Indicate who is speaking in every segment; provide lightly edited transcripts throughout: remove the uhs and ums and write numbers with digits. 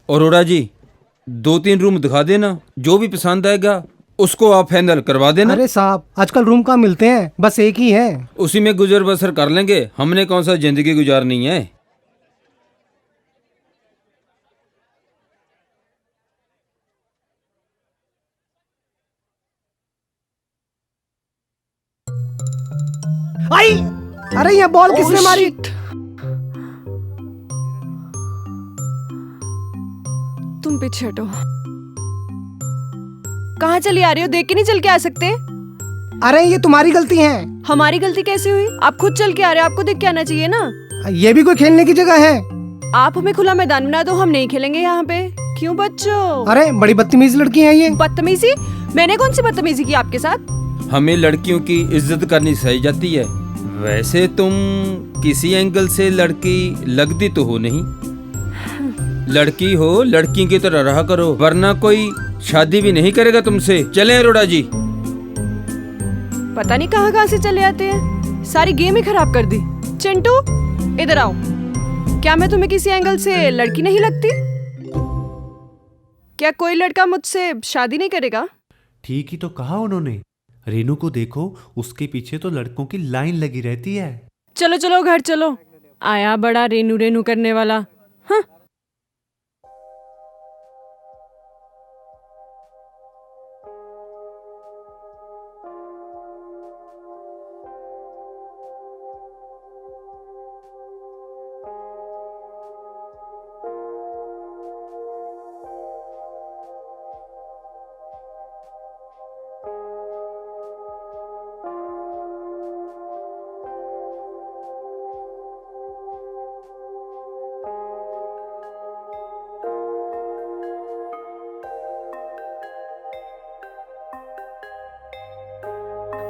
Speaker 1: अरोड़ा जी, 2-3 room दिखा देना, जो भी पसंद आएगा उसको आप फाइनल करवा देना।
Speaker 2: अरे साहब, आजकल रूम कहाँ मिलते हैं, बस एक ही है।
Speaker 1: उसी में गुजर बसर कर लेंगे, हमने कौन सा जिंदगी गुजारनी है।
Speaker 2: आई! अरे ये बॉल किसने मारी?
Speaker 3: तुम पीछे हटो। कहाँ चली आ रही हो? देख के नहीं चल के आ सकते?
Speaker 2: अरे ये तुम्हारी गलती है।
Speaker 3: हमारी गलती कैसे हुई? आप खुद चल के आ रहे हो, आपको देख के आना चाहिए ना।
Speaker 2: ये भी कोई खेलने की जगह है?
Speaker 3: आप हमें खुला मैदान बना दो, हम नहीं खेलेंगे यहाँ पे। क्यों बच्चों?
Speaker 2: अरे बड़ी बदतमीज लड़की है ये।
Speaker 3: बदतमीजी? मैंने कौन सी बदतमीजी की आपके साथ?
Speaker 1: हमें लड़कियों की इज्जत करनी सही जाती है। वैसे तुम किसी एंगल से लड़की लगती तो हो नहीं। लड़की हो, लड़की की तरह रहा करो, वरना कोई शादी भी नहीं करेगा तुमसे। चलें अरोड़ा जी।
Speaker 3: पता नहीं कहाँ कहाँ से चले आते हैं, सारी गेम ही खराब कर दी। चिंटू इधर आओ। क्या मैं तुम्हें किसी एंगल से लड़की नहीं लगती? क्या कोई लड़का मुझसे शादी नहीं करेगा?
Speaker 4: ठीक ही तो कहा उन्होंने। रेनू को देखो, उसके पीछे तो लड़कों की लाइन लगी रहती है।
Speaker 3: चलो चलो घर चलो। आया बड़ा रेनू रेनू करने वाला। हाँ।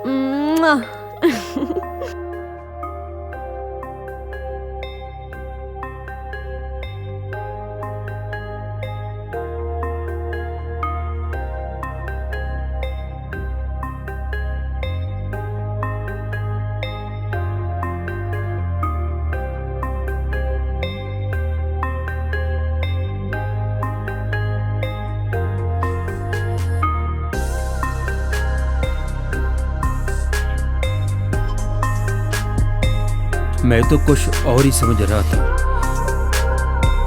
Speaker 3: मुआ।
Speaker 1: मैं तो कुछ और ही समझ रहा था।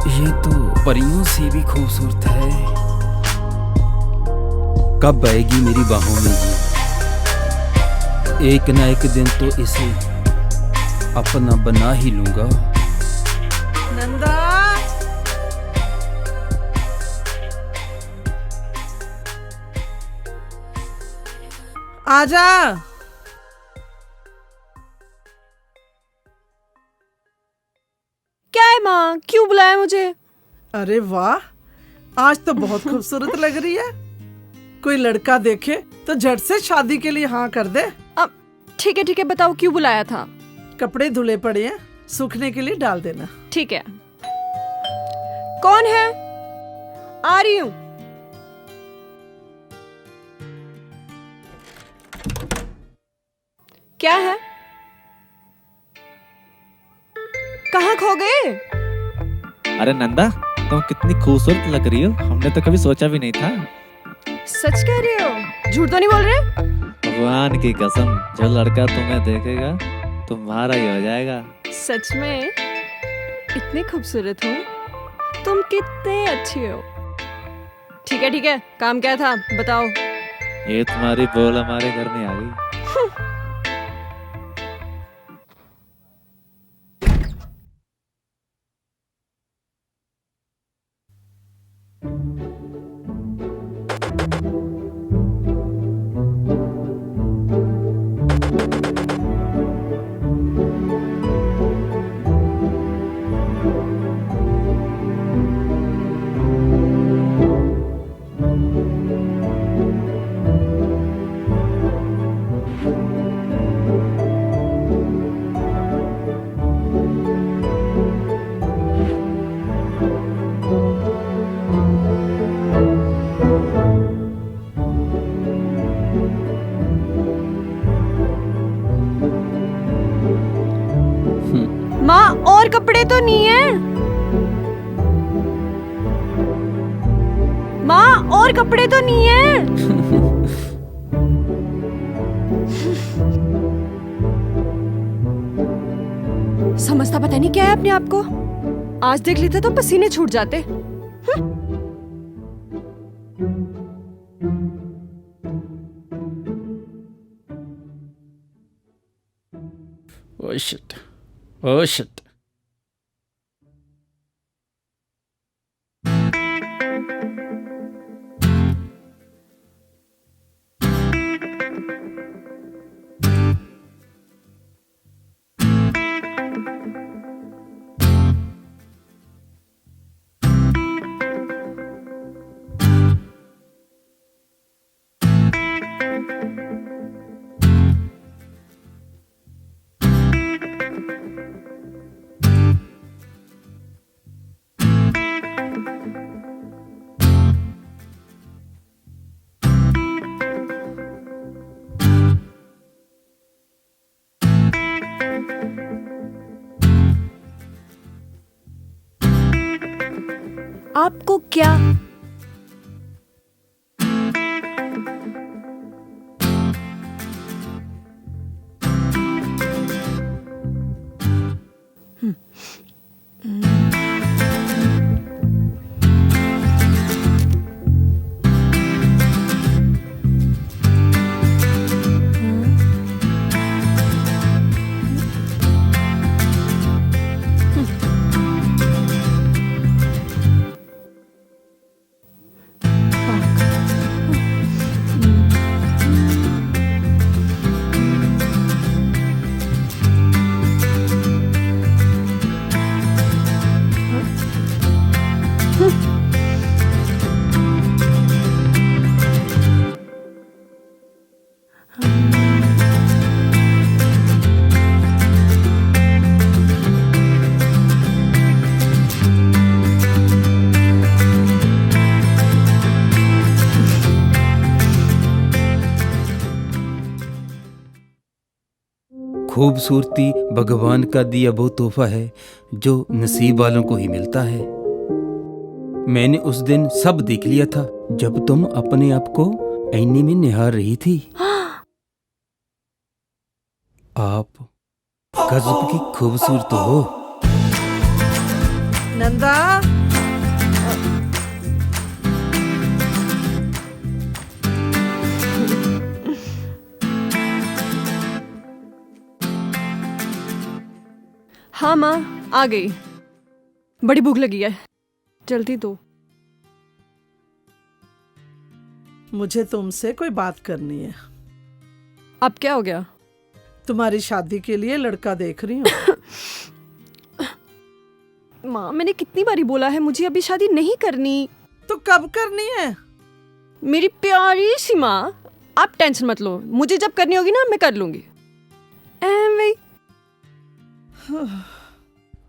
Speaker 1: ये तो परियों से भी खूबसूरत है। कब आएगी मेरी बाहों में ये? एक ना एक दिन तो इसे अपना बना ही लूंगा।
Speaker 5: नंदा, आजा।
Speaker 3: क्या है माँ, क्यों बुलाया मुझे?
Speaker 5: अरे वाह, आज तो बहुत खूबसूरत लग रही है। कोई लड़का देखे तो झट से शादी के लिए हाँ कर दे।
Speaker 3: अब ठीक है, बताओ क्यों बुलाया था?
Speaker 5: कपड़े धुले पड़े हैं, सूखने के लिए डाल देना।
Speaker 3: ठीक है। कौन है? आ रही हूँ। क्या है? कहाँ खो गए?
Speaker 6: अरे नंदा, तुम कितनी खूबसूरत लग रही हो, हमने तो कभी सोचा भी नहीं था।
Speaker 3: सच कह रही हो? झूठ तो नहीं बोल रहे?
Speaker 6: भगवान की कसम, जो लड़का तुम्हें देखेगा तुम्हारा ही हो जाएगा।
Speaker 3: सच में इतनी खूबसूरत हो? तुम कितने अच्छे हो। ठीक है, काम क्या था बताओ।
Speaker 6: ये तुम्हारी बोल हमारे घर में आ गई।
Speaker 3: माँ और कपड़े तो नहीं है? और कपड़े तो नहीं है। समझता पता नहीं क्या है अपने आप को। आज देख लेते तो पसीने छूट जाते।
Speaker 1: Oh shit, oh shit.
Speaker 3: आपको क्या?
Speaker 1: खूबसूरती भगवान का दिया वो तोहफा है जो नसीब वालों को ही मिलता है। मैंने उस दिन सब देख लिया था जब तुम अपने आप को आईने में निहार रही थी। आप गजब की खूबसूरत हो।
Speaker 5: नंदा,
Speaker 3: हाँ माँ, आ गई। बड़ी भूख लगी है, जल्दी दो।
Speaker 5: मुझे तुमसे कोई बात करनी है।
Speaker 3: अब क्या हो गया?
Speaker 5: तुम्हारी शादी के लिए लड़का देख रही हूँ।
Speaker 3: माँ, मैंने कितनी बारी बोला है मुझे अभी शादी नहीं करनी।
Speaker 5: तो कब करनी है?
Speaker 3: मेरी प्यारी सी माँ, आप टेंशन मत लो, मुझे जब करनी होगी ना मैं कर लूंगी। वही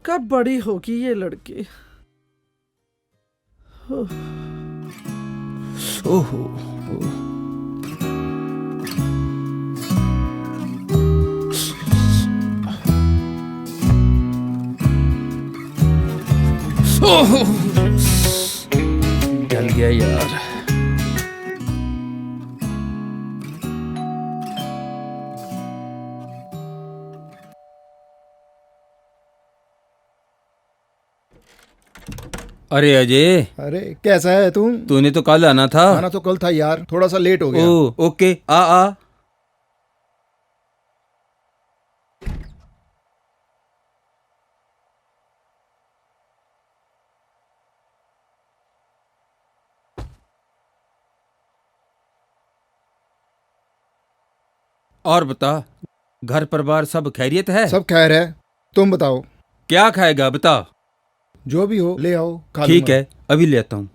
Speaker 5: कब बड़ी होगी ये लड़की?
Speaker 1: ओहो, ओहो, जल गया यार। अरे अजय,
Speaker 7: अरे कैसा है तुम?
Speaker 1: तूने तो कल आना था।
Speaker 7: आना तो कल था यार, थोड़ा सा लेट हो गया।
Speaker 1: ओ ओके, आ आ। और बता, घर परिवार सब खैरियत है?
Speaker 7: सब खैर है, तुम बताओ।
Speaker 1: क्या खाएगा बता।
Speaker 7: जो भी हो ले आओ, खा
Speaker 1: ठीक
Speaker 7: लूंगा।
Speaker 1: है, अभी ले आता हूँ।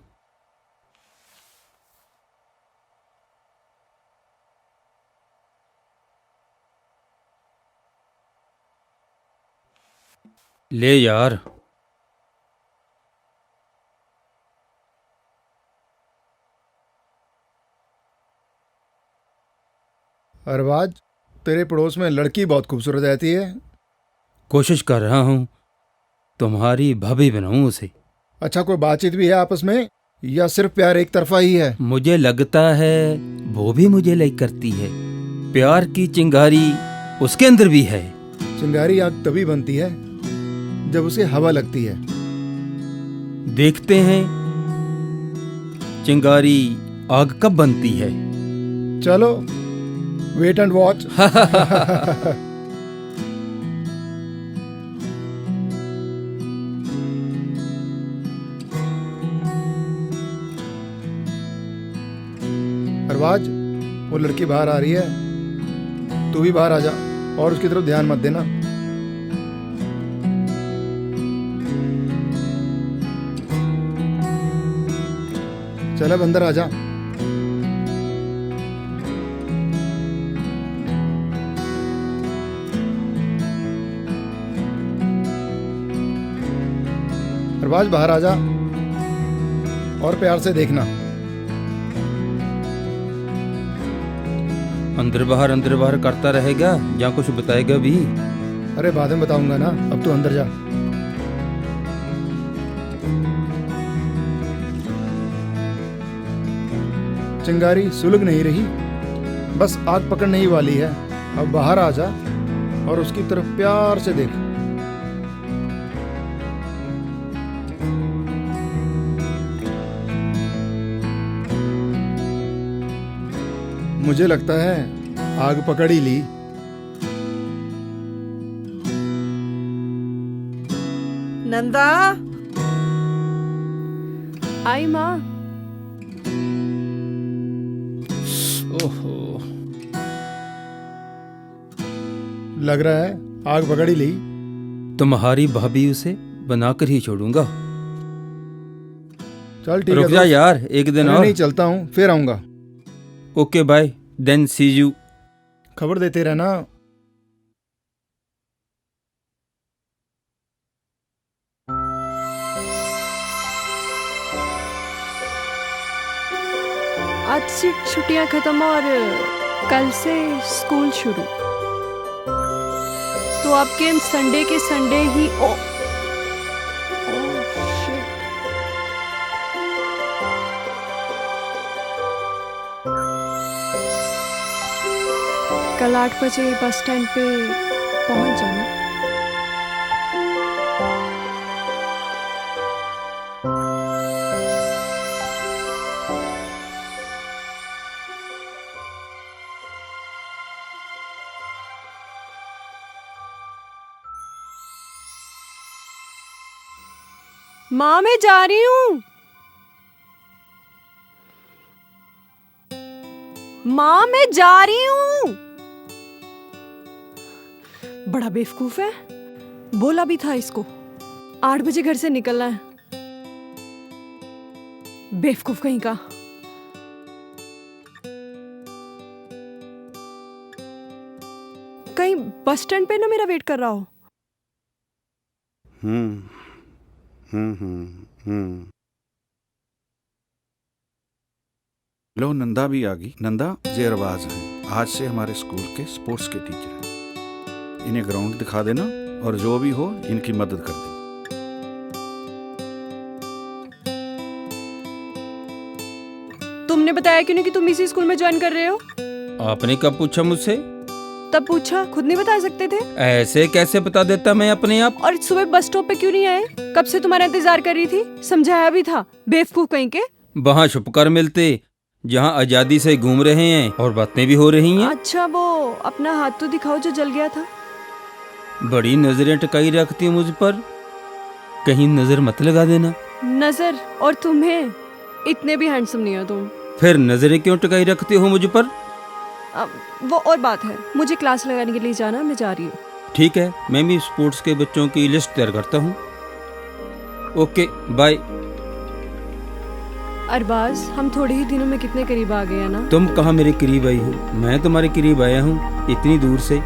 Speaker 1: ले यार।
Speaker 7: अरबाज, तेरे पड़ोस में लड़की बहुत खूबसूरत रहती है।
Speaker 1: कोशिश कर रहा हूँ तुम्हारी भाभी बनाऊं उसे।
Speaker 7: अच्छा, कोई बातचीत भी है आपस में? या सिर्फ प्यार एक तरफा ही है?
Speaker 1: मुझे लगता है वो भी मुझे लाइक करती है। प्यार की चिंगारी उसके अंदर भी है।
Speaker 7: चिंगारी आग तभी बनती है जब उसे हवा लगती है।
Speaker 1: देखते हैं चिंगारी आग कब बनती है।
Speaker 7: चलो, वेट एंड वॉच। अरबाज, वो लड़की बाहर आ रही है, तू भी बाहर आ जा और उसकी तरफ ध्यान मत देना। चल अब अंदर आ जा। अरबाज बाहर आ जा और प्यार से देखना।
Speaker 1: अंदर बाहर करता रहेगा या कुछ बताएगा भी?
Speaker 7: अरे बाद में बताऊंगा ना, अब तू अंदर जा। चिंगारी सुलग नहीं रही, बस आग पकड़ने ही वाली है। अब बाहर आ जा और उसकी तरफ प्यार से देख। मुझे लगता है आग पकड़ ही ली।
Speaker 5: नंदा,
Speaker 3: आई माँ।
Speaker 1: ओहो,
Speaker 7: लग रहा है आग पकड़ ही ली।
Speaker 1: तुम्हारी भाभी उसे बनाकर ही छोड़ूंगा।
Speaker 7: चल ठीक है
Speaker 1: रुक जा
Speaker 7: दोस्त।
Speaker 1: यार, एक दिन
Speaker 7: अरे
Speaker 1: और।
Speaker 7: नहीं, चलता हूँ, फिर आऊंगा।
Speaker 1: Okay bye, then see you.
Speaker 7: खबर देते रहना।
Speaker 3: आज से छुट्टियां खत्म और कल से स्कूल शुरू। तो आपके संडे के संडे ही शिट। कल 8 बजे बस स्टैंड पे पहुंच जाना। माँ मैं जा रही हूँ। माँ मैं जा रही हूँ। बड़ा बेवकूफ है, बोला भी था इसको 8 बजे घर से निकलना है। बेवकूफ कहीं का। कहीं बस स्टैंड पे ना मेरा वेट कर रहा हो।
Speaker 8: लो, नंदा भी आ गई। नंदा, ये अरबाज हैं, आज से हमारे स्कूल के स्पोर्ट्स के टीचर हैं। इन्हें ग्राउंड दिखा देना और जो भी हो इनकी मदद कर देना।
Speaker 3: तुमने बताया क्यों नहीं कि तुम इसी स्कूल में ज्वाइन कर रहे हो?
Speaker 1: आपने कब पूछा मुझसे?
Speaker 3: तब पूछा, खुद नहीं बता सकते थे?
Speaker 1: ऐसे कैसे बता देता मैं अपने आप?
Speaker 3: और सुबह बस स्टॉप पे क्यों नहीं आए? कब से तुम्हारा इंतजार कर रही थी, समझाया भी था। बेवकूफ कहीं के।
Speaker 1: वहाँ छुपकर मिलते जहाँ आजादी से घूम रहे हैं और बातें भी हो रही हैं।
Speaker 3: अच्छा वो अपना हाथ तो दिखाओ जो जल गया था।
Speaker 1: बड़ी नजरें टकाई रखती मुझ पर, कहीं नजर मत लगा देना।
Speaker 3: नजर? और तुम्हें इतने भी हैंडसम नहीं हो तुम।
Speaker 1: फिर नजरें क्यों टकाई रखती हो मुझ पर?
Speaker 3: वो और बात है, मुझे क्लास लगाने के लिए जाना, मैं जा रही हूँ।
Speaker 1: ठीक है, मैं भी स्पोर्ट्स के बच्चों की लिस्ट तैयार करता हूँ। Okay bye.
Speaker 3: अरबाज, हम थोड़े ही दिनों में कितने करीब आ गए हैं ना।
Speaker 1: तुम कहाँ मेरे करीब आई हो? मैं तुम्हारे करीब आया हूँ इतनी दूर से।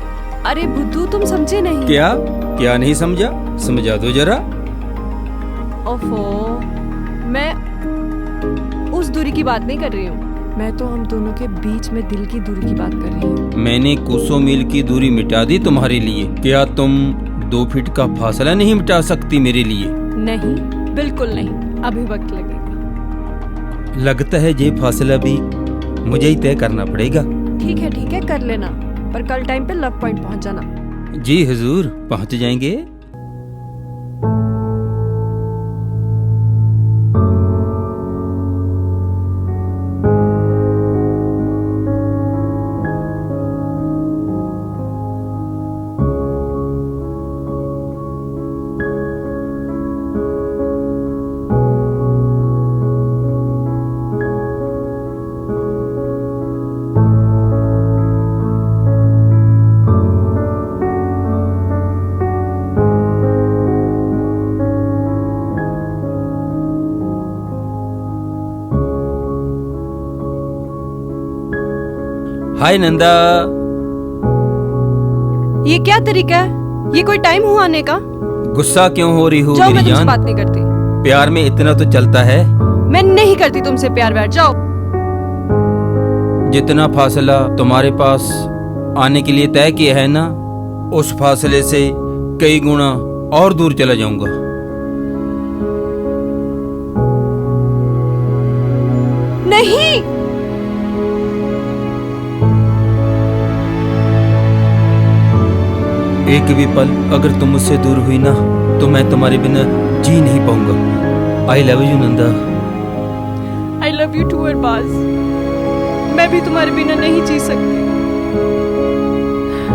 Speaker 3: अरे बुद्धू, तुम समझे नहीं।
Speaker 1: क्या क्या नहीं समझा? समझा दो जरा।
Speaker 3: ओफो, मैं उस दूरी की बात नहीं कर रही हूँ। मैं तो हम दोनों के बीच में दिल की दूरी की बात कर रही हूँ।
Speaker 1: मैंने कोसों मील की दूरी मिटा दी तुम्हारे लिए। क्या तुम 2 फीट का फासला नहीं मिटा सकती मेरे लिए?
Speaker 3: नहीं, बिल्कुल नहीं, अभी वक्त लगेगा।
Speaker 1: लगता है ये फासला भी मुझे ही तय करना पड़ेगा।
Speaker 3: ठीक है कर लेना, पर कल टाइम पे लव पॉइंट पहुंच जाना।
Speaker 1: जी हुजूर, पहुंच जाएंगे। हाय नंदा।
Speaker 3: ये क्या तरीका है? ये कोई टाइम हुआ आने का?
Speaker 1: गुस्सा क्यों हो रही हो
Speaker 3: जाओ, मैं
Speaker 1: मेरी
Speaker 3: तुमसे
Speaker 1: जान?
Speaker 3: बात नहीं करती।
Speaker 1: प्यार में इतना तो चलता है।
Speaker 3: मैं नहीं करती तुमसे प्यार व्यार, जाओ।
Speaker 1: जितना फासला तुम्हारे पास आने के लिए तय किया है ना, उस फासले से कई गुना और दूर चला जाऊंगा।
Speaker 3: नहीं,
Speaker 1: एक भी पल अगर तुम मुझसे दूर हुई ना, तो मैं तुम्हारे बिना जी नहीं पाऊंगा। I love you Nanda.
Speaker 3: I love you too Arbaaz. मैं भी तुम्हारे बिना नहीं जी सकती।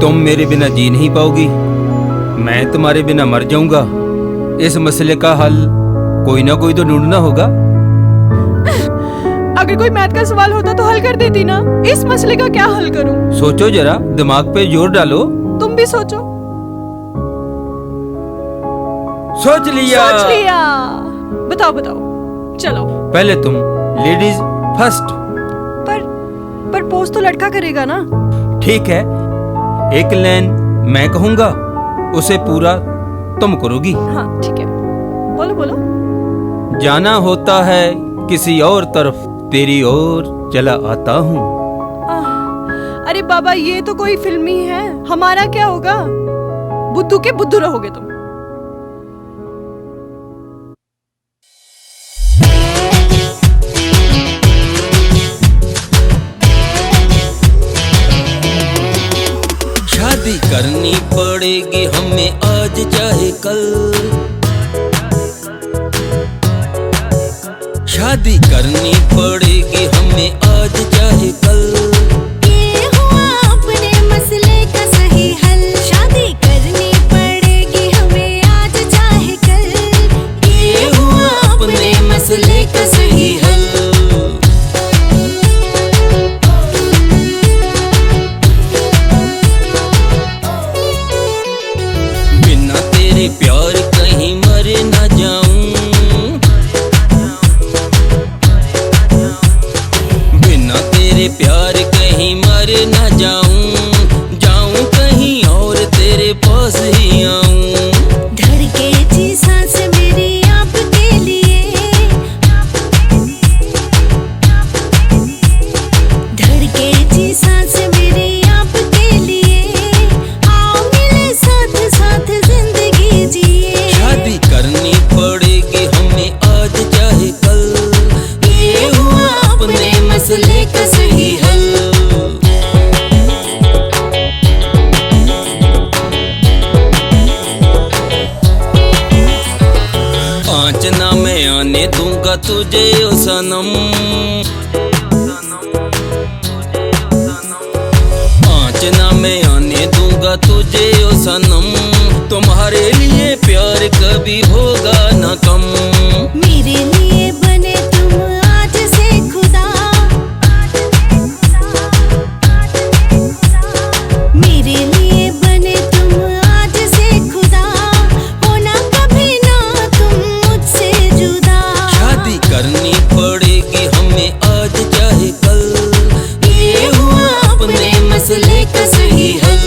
Speaker 1: तुम मेरे बिना जी नहीं पाओगी, मैं तुम्हारे बिना मर जाऊंगा। इस मसले का हल कोई ना कोई तो ढूंढना होगा।
Speaker 3: अगर कोई मैथ का सवाल होता तो हल कर देती ना। इस मसले का क्या हल करूं?
Speaker 1: सोचो जरा, दिमाग पे जोर डालो।
Speaker 3: तुम भी सोचो।
Speaker 1: सोच लिया।
Speaker 3: सोच लिया। बताओ बताओ, चलो।
Speaker 1: पहले तुम लेडीज फर्स्ट।
Speaker 3: पर पोज तो लड़का करेगा ना।
Speaker 1: ठीक है, एक लाइन मैं कहूंगा, उसे पूरा तुम करोगी।
Speaker 3: हाँ ठीक है, बोलो बोलो।
Speaker 1: जाना होता है किसी और तरफ, तेरी ओर चला आता हूँ।
Speaker 3: अरे बाबा, ये तो कोई फिल्म ही है। हमारा क्या होगा? बुद्धू के बुद्धू रहोगे तुम।
Speaker 1: शादी करनी पड़ेगी हमें आज चाहे कल। शादी करनी पड़ेगी हमें आज चाहे कल।
Speaker 9: ये हुआ अपने मसले का सही हल। शादी करनी पड़ेगी हमें आज चाहे कल।
Speaker 1: ये हुआ अपने मसले का सही हल। बिना तेरे प्यार कहीं मर ना जाऊं। बिना तेरे प्यार कहीं मर ना जाऊं। जाऊं कहीं और तेरे पास ही आऊं।
Speaker 9: धड़के जी सांस मेरी आपके लिए। धड़के जी सांस मेरी आपके लिए। आओ मिले साथ साथ जिंदगी जिए।
Speaker 1: शादी करनी पड़ेगी हमें आज चाहे कल। ये हुआ अपने मसले का सही हल। आँच ना मैं आने दूंगा तुझे ओ सनम। आँच ना मैं आने दूंगा तुझे ओ सनम। तुम्हारे लिए प्यार कभी होगा ना कम।
Speaker 9: मेरे लिए बने तुम आज से खुदा। मेरे लिए बने तुम आज से खुदा। होना कभी ना तुम मुझसे जुदा।
Speaker 1: शादी करनी पड़ेगी हमें आज चाहे कल। ये हुआ अपने मसले का सही हल।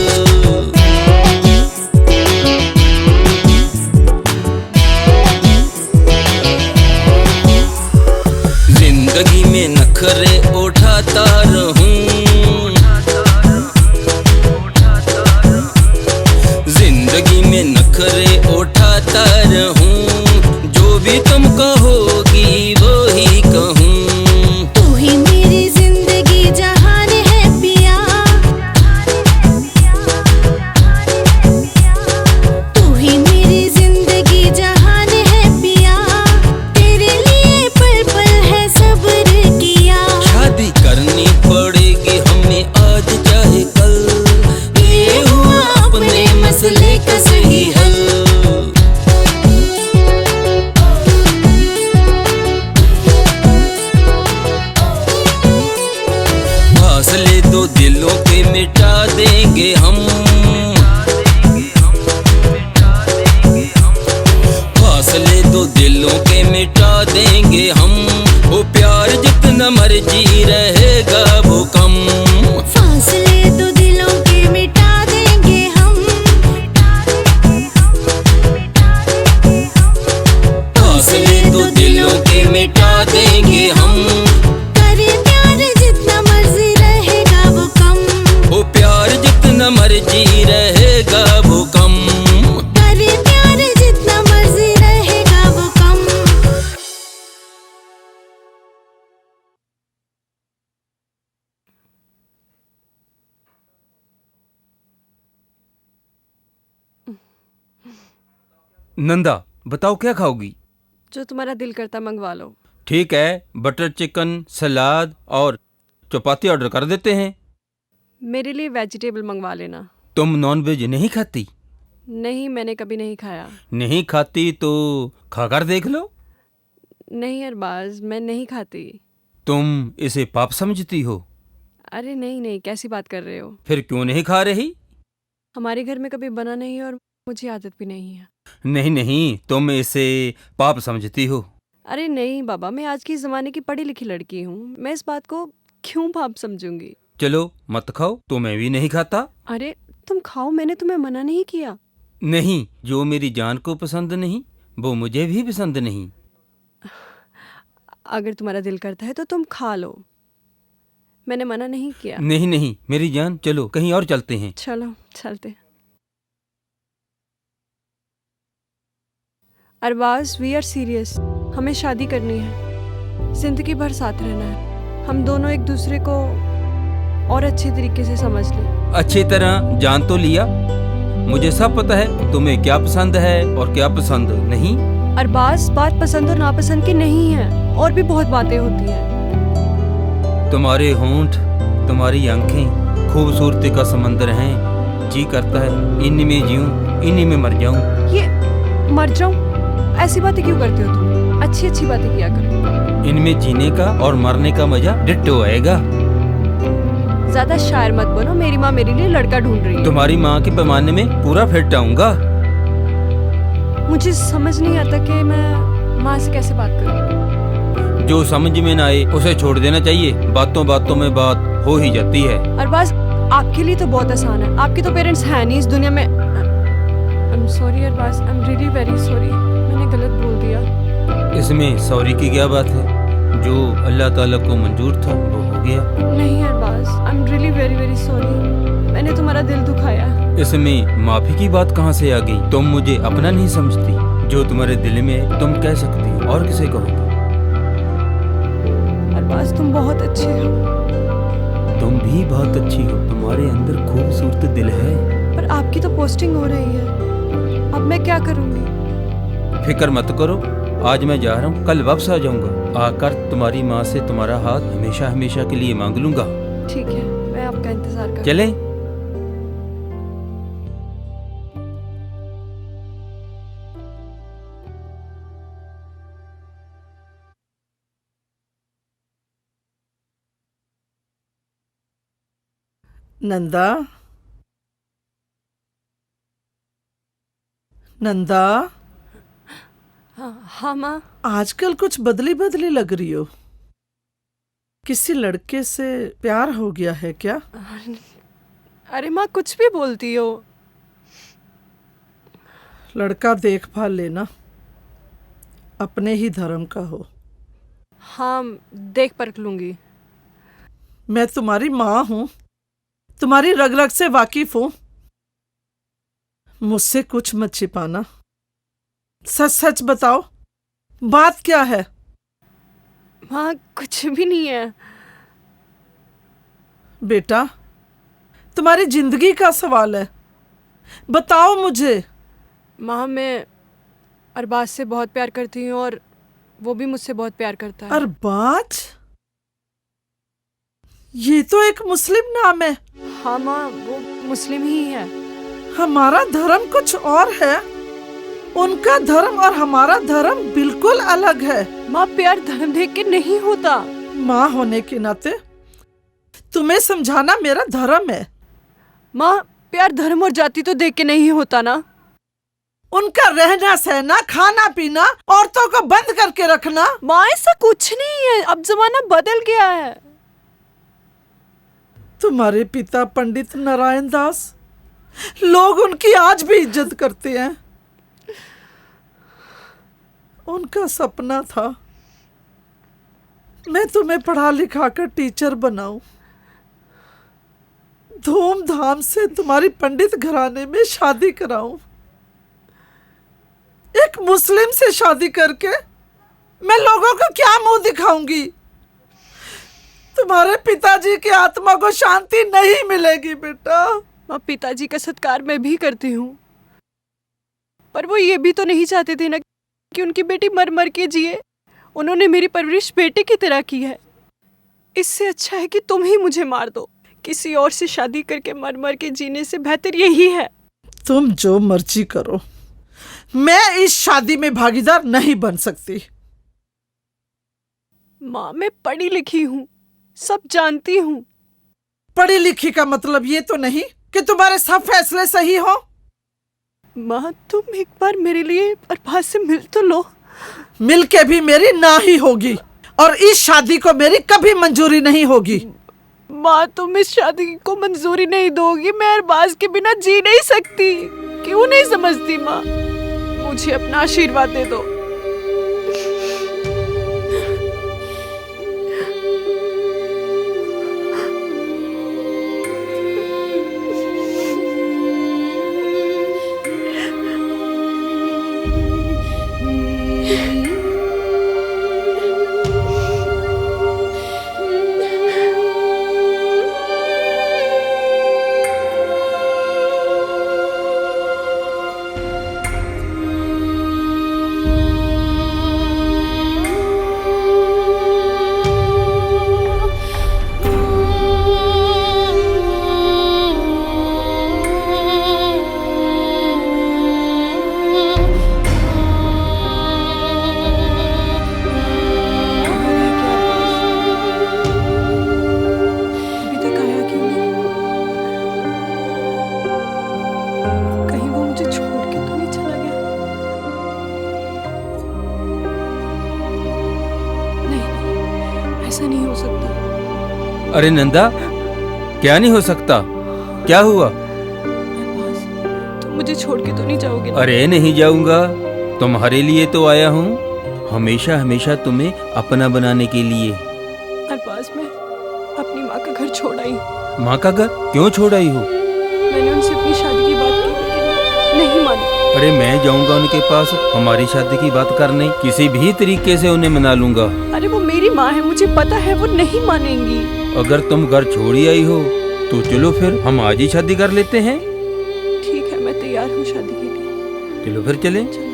Speaker 1: जिंदगी में नखरे उठाता रहूं। जिंदगी में नखरे उठाता रहूं। जो भी तुम कहोगी वो ही कहूं। सही हल। फासले दो दिलों के मिटा देंगे हम, फासले दो दिलों के मिटा देंगे हम, वो प्यार जितना मर्जी रहेगा वो कम।
Speaker 9: फासले दो दिलों के मिटा देंगे हम,
Speaker 1: फासले दो दिलों के मिटा देंगे हम,
Speaker 9: करे प्यार जितना मर्जी रहेगा वो कम,
Speaker 1: वो प्यार जितना मर्जी रहेगा वो कम।
Speaker 9: करे प्यार जितना मर्जी रहेगा वो कम।
Speaker 1: नंदा बताओ क्या खाओगी?
Speaker 3: जो तुम्हारा दिल करता मंगवा लो।
Speaker 1: ठीक है, बटर चिकन, सलाद और चपाती ऑर्डर कर देते हैं।
Speaker 3: मेरे लिए वेजिटेबल मंगवा लेना।
Speaker 1: तुम नॉन वेज नहीं खाती?
Speaker 3: नहीं, मैंने कभी नहीं खाया।
Speaker 1: नहीं खाती तो खाकर देख लो।
Speaker 3: नहीं अरबाज, मैं नहीं खाती।
Speaker 1: तुम इसे पाप समझती हो?
Speaker 3: अरे नहीं नहीं, कैसी बात कर रहे हो?
Speaker 1: फिर क्यों नहीं खा रही?
Speaker 3: हमारे घर में कभी बना नहीं और मुझे आदत भी नहीं है।
Speaker 1: नहीं नहीं, तुम इसे पाप समझती हो।
Speaker 3: अरे नहीं बाबा, मैं आज के ज़माने की पढ़ी लिखी लड़की हूँ, मैं इस बात को क्यों पाप समझूंगी?
Speaker 1: चलो मत खाओ, तो मैं भी नहीं खाता।
Speaker 3: अरे तुम खाओ, मैंने तुम्हें मना नहीं किया।
Speaker 1: नहीं, जो मेरी जान को पसंद नहीं वो मुझे भी पसंद नहीं।
Speaker 3: अगर तुम्हारा दिल करता है तो तुम खा लो, मैंने मना नहीं किया।
Speaker 1: नहीं नहीं मेरी जान, चलो कहीं और चलते हैं।
Speaker 3: चलो चलते। अरबाज, वी आर सीरियस, हमें शादी करनी है, जिंदगी भर साथ रहना है। हम दोनों एक दूसरे को और अच्छे तरीके से समझ लें।
Speaker 1: अच्छी तरह जान तो लिया, मुझे सब पता है तुम्हें क्या पसंद है और क्या पसंद नहीं।
Speaker 3: अरबाज, बात पसंद और नापसंद की नहीं है, और भी बहुत बातें होती हैं।
Speaker 1: तुम्हारे होंठ, तुम्हारी आंखें खूबसूरती का समंदर हैं। जी करता है इन्हीं में जीऊं, इन्हीं में मर जाऊं।
Speaker 3: ये मर जाऊं? ऐसी बातें क्यों करते हो तुम? अच्छी अच्छी बातें किया करो।
Speaker 1: इनमें जीने का और मरने का मजा डिट्टो आएगा।
Speaker 3: ज्यादा शायर मत बनो, मेरी माँ मेरे लिए लड़का ढूंढ रही है।
Speaker 1: तुम्हारी माँ के पैमाने में पूरा फिट आऊंगा।
Speaker 3: मुझे समझ नहीं आता कि मैं माँ से कैसे बात करूं।
Speaker 1: जो समझ में ना आए उसे छोड़ देना चाहिए, बातों बातों में बात हो ही जाती है।
Speaker 3: अरबाज, आपके लिए तो बहुत आसान है, आपके तो पेरेंट्स हैं नहीं इस दुनिया में। I am sorry Arbaaz, I am really very sorry, मैंने गलत बोल दिया।
Speaker 1: इसमें सॉरी की क्या बात है? जो अल्लाह ताला को मंजूर था वो हो गया।
Speaker 3: नहीं Arbaaz, I am really very very sorry, मैंने तुम्हारा दिल दुखाया।
Speaker 1: इसमें माफी की बात कहाँ से आ गई? तुम मुझे अपना नहीं समझती, जो तुम्हारे दिल में तुम कह सकती हो और किसे कहोगे?
Speaker 3: अरबाज, तुम बहुत अच्छे हो।
Speaker 1: तुम भी बहुत अच्छी हो, तुम्हारे अंदर खूबसूरत दिल है।
Speaker 3: पर आपकी तो पोस्टिंग हो रही है, अब मैं क्या करूंगी?
Speaker 1: फिक्र मत करो, आज मैं जा रहा हूँ, कल वापस आ जाऊंगा। आकर तुम्हारी माँ से तुम्हारा हाथ हमेशा हमेशा के लिए मांग लूंगा।
Speaker 3: ठीक है, मैं आपका इंतजार कर।
Speaker 1: चले?
Speaker 5: नंदा, नंदा,
Speaker 3: हाँ माँ।
Speaker 5: आजकल कुछ बदली बदली लग रही हो। किसी लड़के से प्यार हो गया है क्या?
Speaker 3: अरे माँ, कुछ भी बोलती हो।
Speaker 5: लड़का देखभाल लेना, अपने ही धर्म का हो।
Speaker 3: हाँ, देख परख लूंगी।
Speaker 5: मैं तुम्हारी माँ हूँ, तुम्हारी रग रग से वाकिफ हूँ। मुझसे कुछ मत छिपाना, सच सच बताओ, बात क्या है?
Speaker 3: माँ, कुछ भी नहीं है।
Speaker 5: बेटा, तुम्हारी जिंदगी का सवाल है, बताओ मुझे।
Speaker 3: माँ, मैं अरबाज से बहुत प्यार करती हूँ और वो भी मुझसे बहुत प्यार करता है।
Speaker 5: अरबाज? ये तो एक मुस्लिम नाम है।
Speaker 3: हाँ माँ, वो मुस्लिम ही है।
Speaker 5: हमारा धर्म कुछ और है, उनका धर्म और हमारा धर्म बिल्कुल अलग है।
Speaker 3: माँ, प्यार धर्म देख के नहीं होता।
Speaker 5: माँ होने के नाते तुम्हें समझाना मेरा धर्म है।
Speaker 3: माँ, प्यार धर्म और जाति तो देख के नहीं होता ना।
Speaker 5: उनका रहना सहना, खाना पीना, औरतों को बंद करके रखना।
Speaker 3: माँ, ऐसा कुछ नहीं है, अब जमाना बदल गया है।
Speaker 5: तुम्हारे पिता पंडित नारायण दास, लोग उनकी आज भी इज्जत करते हैं। उनका सपना था मैं तुम्हें पढ़ा लिखा कर टीचर बनाऊं, धूमधाम से तुम्हारी पंडित घराने में शादी कराऊं। एक मुस्लिम से शादी करके मैं लोगों को क्या मुंह दिखाऊंगी? तुम्हारे पिताजी की आत्मा को शांति नहीं मिलेगी बेटा।
Speaker 3: माँ, पिताजी का सत्कार मैं भी करती हूँ, पर वो ये भी तो नहीं चाहते थे ना कि उनकी बेटी मर मर के जिए। उन्होंने मेरी परवरिश बेटे की तरह की है। इससे अच्छा है कि तुम ही मुझे मार दो। किसी और से शादी करके मर मर के जीने से बेहतर यही है।
Speaker 5: तुम जो मर्जी करो, मैं इस शादी में भागीदार नहीं बन सकती।
Speaker 3: माँ, मैं पढ़ी लिखी हूँ, सब जानती हूँ।
Speaker 5: पढ़ी लिखी का मतलब ये तो नहीं कि तुम्हारे सब फैसले सही हो।
Speaker 3: माँ, तुम एक बार मेरे लिए अरबाज से मिल तो लो।
Speaker 5: मिल के भी मेरी ना ही होगी, और इस शादी को मेरी कभी मंजूरी नहीं होगी।
Speaker 3: माँ, तुम इस शादी को मंजूरी नहीं दोगी। मैं अरबाज के बिना जी नहीं सकती। क्यों नहीं समझती माँ? मुझे अपना आशीर्वाद दे दो। अभी तक आया क्यों नहीं? कहीं वो मुझे छोड़ के तो नहीं चला गया? नहीं, ऐसा नहीं हो सकता।
Speaker 1: अरे नंदा, क्या नहीं हो सकता? क्या हुआ?
Speaker 3: अरबाज, तुम मुझे छोड़ के तो नहीं जाओगे ना?
Speaker 1: अरे नहीं जाऊंगा, तुम्हारे लिए तो आया हूँ, हमेशा हमेशा तुम्हें अपना बनाने के लिए।
Speaker 3: अरबाज, मैं अपनी माँ का घर छोड़ आई हूँ।
Speaker 1: माँ का घर क्यों छोड़ आई हो?
Speaker 3: मैंने उनसे अपनी शादी की बात की, लेकिन नहीं मानी।
Speaker 1: अरे मैं जाऊंगा उनके पास हमारी शादी की बात करने, किसी भी तरीके से उन्हें मना लूंगा।
Speaker 3: अरे वो मेरी माँ है, मुझे पता है वो नहीं मानेंगी।
Speaker 1: अगर तुम घर छोड़ ही आई हो तो चलो फिर हम आज ही शादी कर लेते हैं।
Speaker 3: ठीक है, मैं तैयार हूँ शादी के लिए।
Speaker 1: चलो फिर चलें।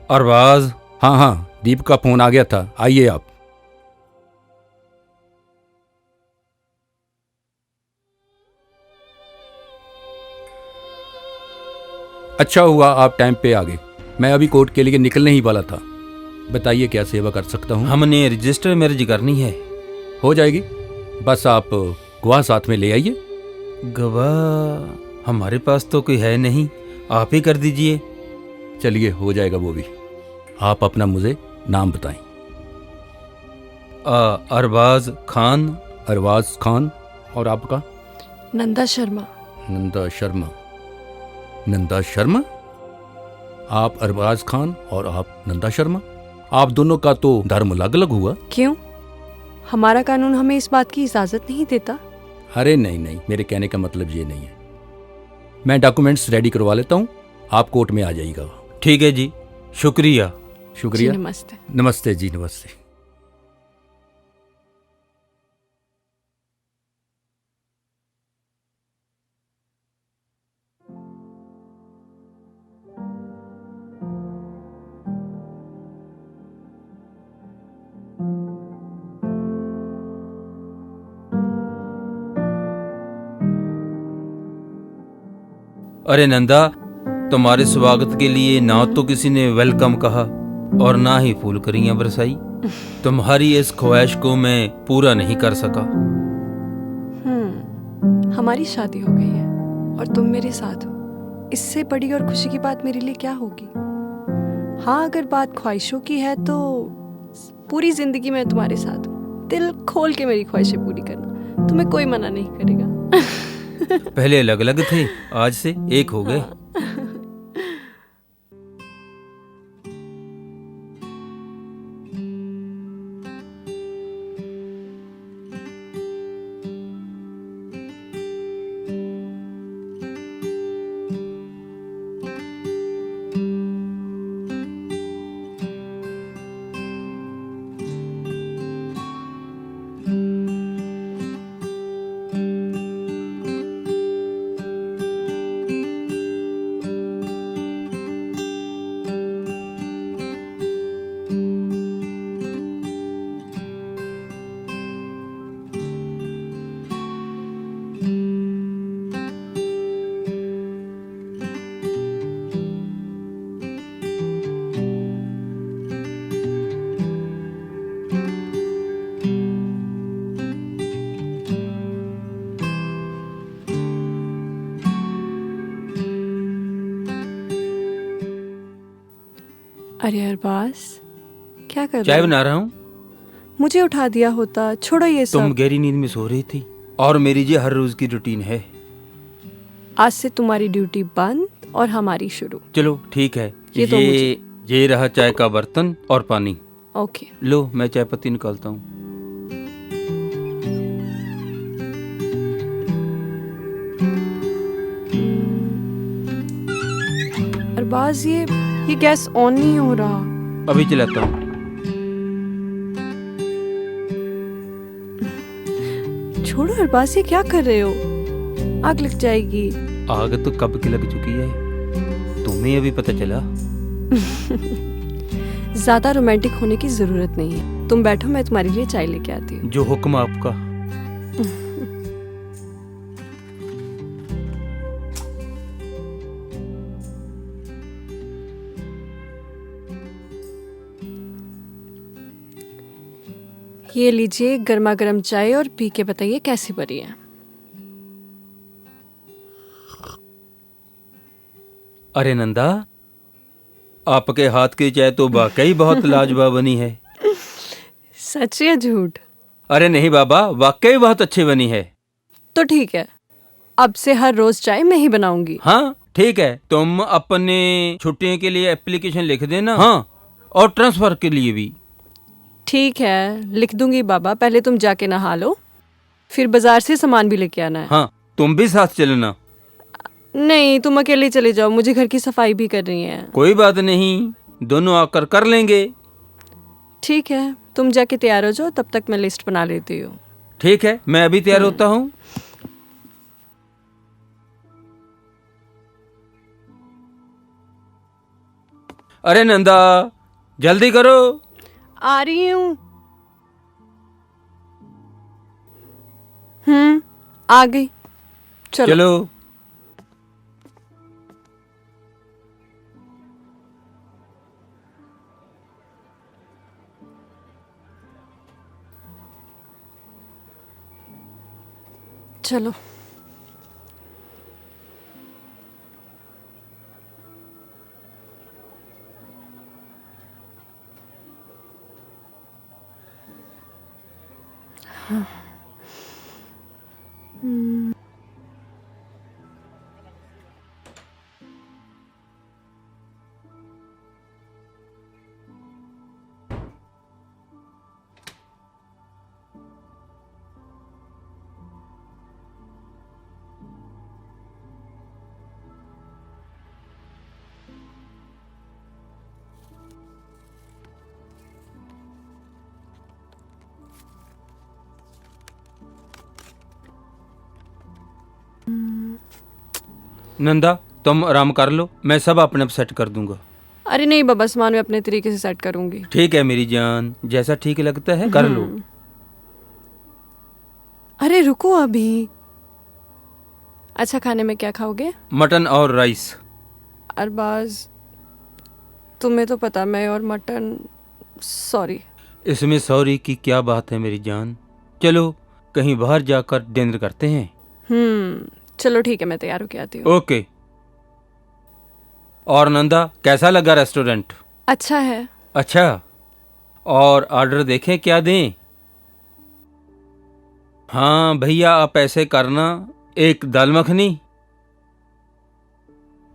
Speaker 1: अरबाज,
Speaker 10: हाँ हाँ, दीप का फोन आ गया था, आइए आप। अच्छा हुआ आप टाइम पे आ गए, मैं अभी कोर्ट के लिए निकलने ही वाला था। बताइए क्या सेवा कर सकता हूँ?
Speaker 1: हमने रजिस्टर मैरिज करनी है।
Speaker 10: हो जाएगी, बस आप गवाह साथ में ले आइए।
Speaker 1: गवाह हमारे पास तो कोई है नहीं, आप ही कर दीजिए।
Speaker 10: चलिए हो जाएगा वो भी। आप अपना मुझे नाम बताएं।
Speaker 1: अरबाज खान।
Speaker 10: अरबाज खान। और आपका?
Speaker 3: नंदा शर्मा।
Speaker 10: नंदा शर्मा। नंदा शर्मा? आप अरबाज खान और आप नंदा शर्मा? आप दोनों का तो धर्म अलग अलग हुआ।
Speaker 3: क्यों? हमारा कानून हमें इस बात की इजाजत नहीं देता।
Speaker 10: अरे नहीं नहीं, मेरे कहने का मतलब ये नहीं है। मैं डॉक्यूमेंट्स रेडी करवा लेता हूँ, आप कोर्ट में आ जाइएगा।
Speaker 1: ठीक है जी, शुक्रिया।
Speaker 10: शुक्रिया।
Speaker 3: जी, नमस्ते।
Speaker 10: नमस्ते जी, नमस्ते।
Speaker 1: अरे नंदा, तुम्हारे स्वागत के लिए ना तो किसी ने वेलकम कहा और ना ही फूलकरियां बरसाई। तुम्हारी इस ख्वाहिश को मैं पूरा नहीं कर सका।
Speaker 3: हमारी शादी हो गई है और तुम मेरे साथ हो। इससे बड़ी और खुशी की बात मेरे लिए क्या होगी? हाँ, अगर बात ख्वाहिशों की है तो पूरी जिंदगी मैं तुम्हारे साथ हूँ। दिल खोल के मेरी ख्वाहिशें पूरी करना, तुम्हें कोई मना नहीं करेगा।
Speaker 1: पहले अलग अलग थे, आज से एक हो गए।
Speaker 3: अरे अरबाज, क्या कर
Speaker 1: चाय
Speaker 3: रहे हो?
Speaker 1: बना रहा हूँ।
Speaker 3: मुझे उठा दिया होता। छोड़ो ये
Speaker 1: तुम
Speaker 3: सब।
Speaker 1: गहरी नींद में सो रही थी और मेरी ये हर रोज की रूटीन है।
Speaker 3: आज से तुम्हारी ड्यूटी बंद और हमारी शुरू।
Speaker 1: चलो ठीक है।
Speaker 3: ये दो
Speaker 1: ये रहा चाय का बर्तन और पानी।
Speaker 3: ओके।
Speaker 1: लो, मैं चाय पत्ती निकालता हूँ।
Speaker 3: अरबाज, ये गैस ऑन नहीं हो रहा।
Speaker 1: अभी चलाता हूँ।
Speaker 3: छोड़ो अरबाज, ये क्या कर रहे हो? आग लग जाएगी।
Speaker 1: आग तो कब की लग चुकी है, तुम्हें अभी पता चला?
Speaker 3: ज्यादा रोमांटिक होने की जरूरत नहीं है। तुम बैठो, मैं तुम्हारे लिए चाय लेके आती हूँ।
Speaker 1: जो हुक्म आपका।
Speaker 3: ये लीजिए गर्मा गर्म चाय और पी के बताइए कैसी बनी है।
Speaker 1: अरे नंदा, आपके हाथ की चाय तो वाकई बहुत लाजवाब बनी है।
Speaker 3: सच या झूठ?
Speaker 1: अरे नहीं बाबा, वाकई बहुत अच्छी बनी है।
Speaker 3: तो ठीक है, अब से हर रोज चाय मैं ही बनाऊंगी।
Speaker 1: हाँ ठीक है, तुम अपने छुट्टियों के लिए एप्लीकेशन लिख देना। हाँ, और ट्रांसफर के लिए भी।
Speaker 3: ठीक है, लिख दूंगी बाबा। पहले तुम जाके नहा लो, फिर बाजार से सामान भी लेके आना है।
Speaker 1: हाँ, तुम भी साथ चलना।
Speaker 3: नहीं, तुम अकेले चले जाओ, मुझे घर की सफाई भी करनी है।
Speaker 1: कोई बात नहीं, दोनों आकर कर लेंगे।
Speaker 3: ठीक है, तुम जाके तैयार हो जाओ, तब तक मैं लिस्ट बना लेती हूँ।
Speaker 1: ठीक है, मैं अभी तैयार होता हूँ। अरे नंदा, जल्दी करो।
Speaker 3: आ रही हूँ। आ गई। चलो। चलो।
Speaker 1: नंदा, तुम आराम कर लो, मैं सब अपने आप सेट कर दूंगा।
Speaker 3: अरे नहीं बाबा, सामान मैं अपने तरीके से सेट करूंगी।
Speaker 1: ठीक है मेरी जान, जैसा ठीक लगता है कर लो।
Speaker 3: अरे रुको अभी, अच्छा, खाने में क्या खाओगे?
Speaker 1: मटन और राइस।
Speaker 3: अरबाज, तुम्हें तो पता मैं और मटन। सॉरी।
Speaker 1: इसमें सॉरी की क्या बात है मेरी जान। चलो कहीं बाहर जाकर डिनर करते हैं।
Speaker 3: चलो ठीक है, मैं तैयार होके आती हूँ।
Speaker 1: ओके। और नंदा, कैसा लगा रेस्टोरेंट?
Speaker 3: अच्छा है।
Speaker 1: अच्छा, और ऑर्डर देखें क्या दें? हाँ भैया, आप ऐसे करना, एक दाल मखनी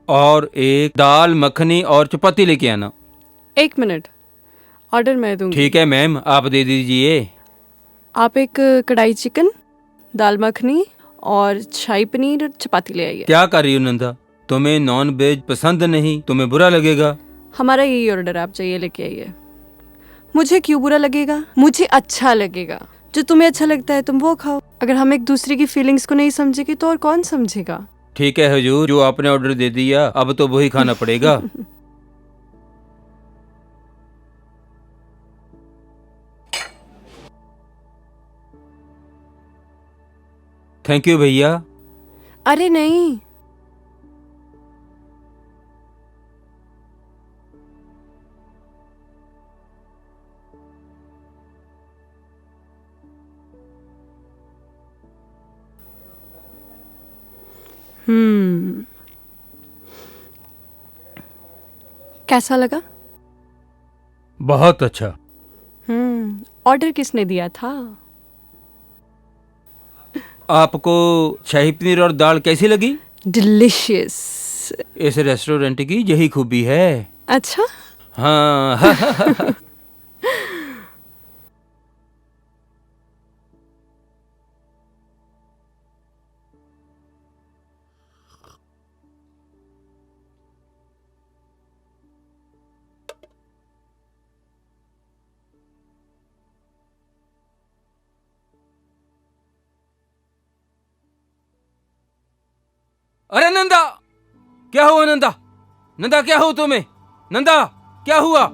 Speaker 1: और एक दाल मखनी और चपाती लेके आना।
Speaker 3: 1 मिनट, ऑर्डर मैं दूंगी।
Speaker 1: ठीक है मैम, आप दे दीजिए।
Speaker 3: आप एक कढ़ाई चिकन, दाल मखनी और शाही पनीर और चपाती ले आइए।
Speaker 1: क्या कर रही हो नंदा? तुम्हें नॉन वेज पसंद नहीं, तुम्हें बुरा लगेगा।
Speaker 3: हमारा यही ऑर्डर, आप चाहिए लेके आइए। मुझे क्यों बुरा लगेगा? मुझे अच्छा लगेगा। जो तुम्हें अच्छा लगता है तुम वो खाओ। अगर हम एक दूसरे की फीलिंग्स को नहीं समझेंगे तो और कौन समझेगा?
Speaker 1: ठीक है हुजूर, जो आपने ऑर्डर दे दिया अब तो वही खाना पड़ेगा। थैंक यू भैया।
Speaker 3: अरे नहीं, कैसा लगा?
Speaker 1: बहुत अच्छा।
Speaker 3: ऑर्डर किसने दिया था?
Speaker 1: आपको शाही पनीर और दाल कैसी लगी?
Speaker 3: डिलिशियस।
Speaker 1: इस रेस्टोरेंट की यही खूबी है।
Speaker 3: अच्छा।
Speaker 1: हाँ। अरे नंदा, क्या हुआ नंदा? नंदा क्या हुआ तुम्हें? नंदा क्या हुआ?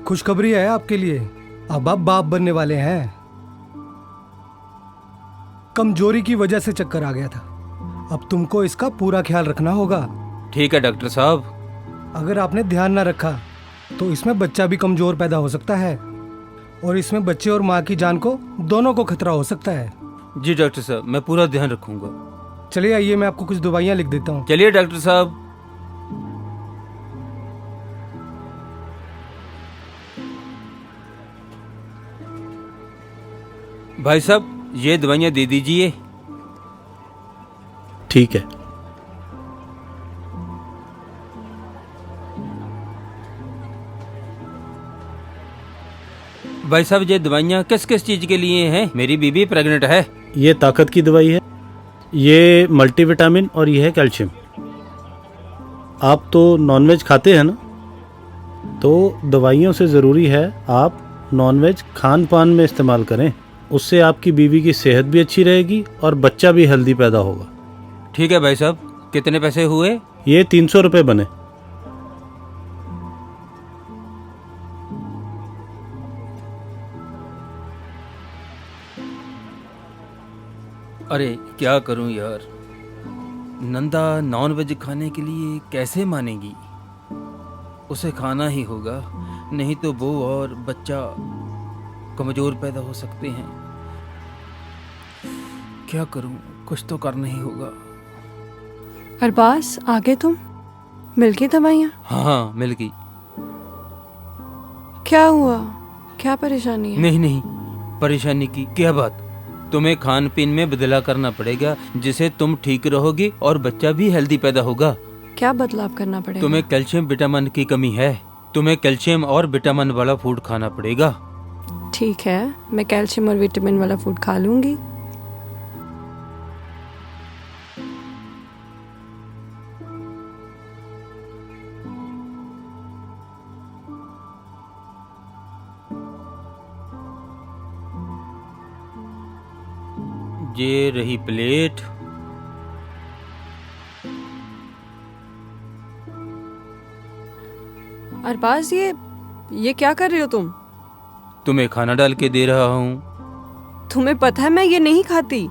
Speaker 2: खुशखबरी है आपके लिए, अब आप बाप बनने वाले हैं। कमजोरी की वजह से चक्कर आ गया था, अब तुमको इसका पूरा ख्याल रखना होगा।
Speaker 1: ठीक है डॉक्टर साहब।
Speaker 2: अगर आपने ध्यान ना रखा तो इसमें बच्चा भी कमजोर पैदा हो सकता है और इसमें बच्चे और माँ की जान को दोनों को खतरा हो सकता है।
Speaker 1: जी डॉक्टर साहब, मैं पूरा ध्यान रखूंगा।
Speaker 2: चलिए आइए, मैं आपको कुछ दवाइयाँ लिख देता हूँ।
Speaker 1: चलिए डॉक्टर साहब। भाई साहब, ये दवाइयाँ दे दीजिए।
Speaker 4: ठीक है।
Speaker 1: भाई साहब, ये दवाइयाँ किस किस चीज के लिए हैं? मेरी बीबी प्रेग्नेंट है।
Speaker 11: ये ताकत की दवाई है, ये मल्टीविटामिन और ये है कैल्शियम। आप तो नॉनवेज खाते हैं ना, तो दवाइयों से ज़रूरी है आप नॉनवेज खान पान में इस्तेमाल करें। उससे आपकी बीवी की सेहत भी अच्छी रहेगी और बच्चा भी हेल्दी पैदा होगा।
Speaker 1: ठीक है भाई साहब, कितने पैसे हुए?
Speaker 11: ये 300 रुपये बने।
Speaker 1: अरे क्या करूं यार, नंदा नॉन वेज खाने के लिए कैसे मानेगी? उसे खाना ही होगा, नहीं तो वो और बच्चा कमजोर पैदा हो सकते हैं। क्या करूं, कुछ तो करना ही होगा।
Speaker 3: अरबाज, आगे तुम मिल गई दवाइयाँ?
Speaker 1: हाँ मिल गई।
Speaker 3: क्या हुआ? क्या परेशानी है?
Speaker 1: नहीं नहीं, परेशानी की क्या बात? तुम्हें खान पीन में बदलाव करना पड़ेगा, जिससे तुम ठीक रहोगी और बच्चा भी हेल्दी पैदा होगा।
Speaker 3: क्या बदलाव करना पड़ेगा?
Speaker 1: तुम्हें कैल्शियम विटामिन की कमी है, तुम्हें कैल्शियम और विटामिन वाला फूड खाना पड़ेगा।
Speaker 3: ठीक है, मैं कैल्शियम और विटामिन वाला फूड खा लूंगी।
Speaker 1: ये रही प्लेट।
Speaker 3: अरबाज, ये क्या कर रहे हो तुम?
Speaker 1: तुम्हें खाना डाल के दे रहा हूँ।
Speaker 3: तुम्हें पता है मैं ये नहीं खाती।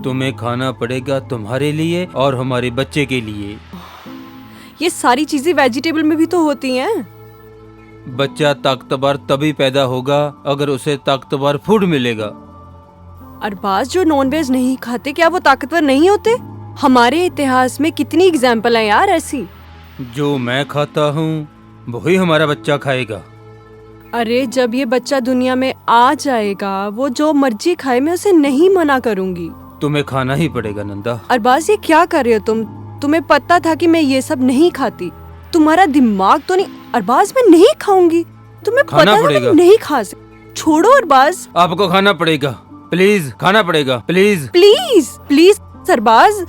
Speaker 1: तुम्हें खाना पड़ेगा, तुम्हारे लिए और हमारे बच्चे के लिए।
Speaker 3: ये सारी चीजें वेजिटेबल में भी तो होती हैं।
Speaker 1: बच्चा ताकतवर तभी पैदा होगा अगर उसे ताकतवर फूड मिलेगा।
Speaker 3: अरबाज, जो नॉनवेज नहीं खाते क्या वो ताकतवर नहीं होते? हमारे इतिहास में कितनी एग्जाम्पल है यार ऐसी।
Speaker 1: जो मैं खाता हूँ वही हमारा बच्चा खाएगा।
Speaker 3: अरे जब ये बच्चा दुनिया में आ जाएगा वो जो मर्जी खाए, मैं उसे नहीं मना करूंगी।
Speaker 1: तुम्हें खाना ही पड़ेगा नंदा।
Speaker 3: अरबाज, ये क्या कर रहे हो तुम? तुम्हें पता था कि मैं ये सब नहीं खाती। तुम्हारा दिमाग तो नहीं। अरबाज, मैं नहीं खाऊंगी। तुम्हें
Speaker 1: खाना
Speaker 3: पता था
Speaker 1: पड़ेगा।
Speaker 3: मैं नहीं खा सकती। छोड़ो अरबाज।
Speaker 1: आपको खाना पड़ेगा, प्लीज खाना पड़ेगा, प्लीज
Speaker 3: प्लीज प्लीज अरबाज।